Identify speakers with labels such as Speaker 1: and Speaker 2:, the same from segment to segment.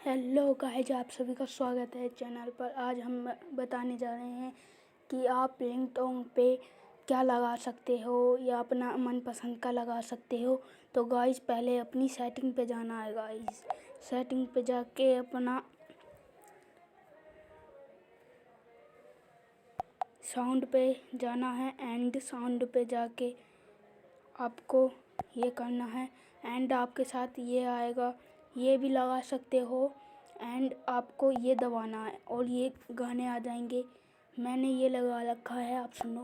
Speaker 1: Hello guys, आप सभी का स्वागत है चैनल पर। आज हम बताने जा रहे हैं कि आप रिंगटोन पे क्या लगा सकते हो या अपना मनपसंद का लगा सकते हो। तो गाइस, पहले अपनी सेटिंग पे जाना है। गाइस, सेटिंग पे जाके अपना साउंड पे जाना है। एंड साउंड पे जाके आपको ये करना है। एंड आपके साथ ये आएगा, ये भी लगा सकते हो। एंड आपको ये दबाना है और ये गाने आ जाएंगे। मैंने ये लगा रखा है, आप सुनो।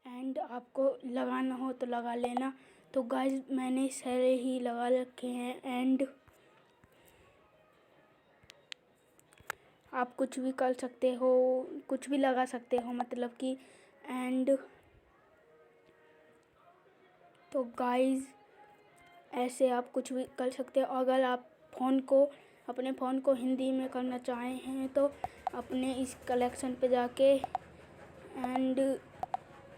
Speaker 1: एंड आपको लगाना हो तो लगा लेना। तो गाइस, मैंने सारे ही लगा रखे हैं। एंड आप कुछ भी कर सकते हो, कुछ भी लगा सकते हो, मतलब कि। एंड तो गाइस, ऐसे आप कुछ भी कर सकते हो। अगर आप अपने फ़ोन को हिंदी में करना चाहे हैं तो अपने इस कलेक्शन पे जाके एंड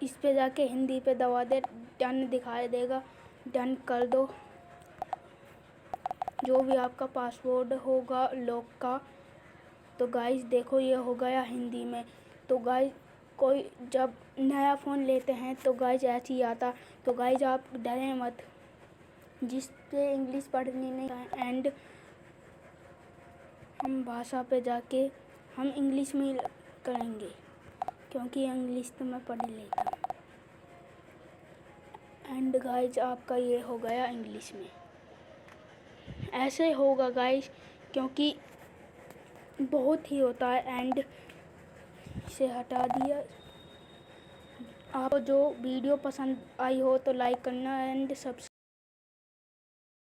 Speaker 1: इस पे जाके हिंदी पे दबा दे, डन दिखाई देगा। डन कर दो। जो भी आपका पासवर्ड होगा लॉक का। तो गाइस देखो, ये हो गया हिंदी में। तो गाइस, कोई जब नया फ़ोन लेते हैं तो गाइस ऐसे ही आता। तो गाइस, आप डरें मत, जिस पे इंग्लिश पढ़नी नहीं है। एंड हम भाषा पे जाके हम इंग्लिश में ही करेंगे, क्योंकि इंग्लिश तो मैं पढ़ लेता हूँ। एंड गाइस, आपका ये हो गया इंग्लिश में। ऐसे होगा गाइस, क्योंकि बहुत ही होता है। एंड इसे हटा दिया। आपको जो वीडियो पसंद आई हो तो लाइक करना एंड सब्सक्राइब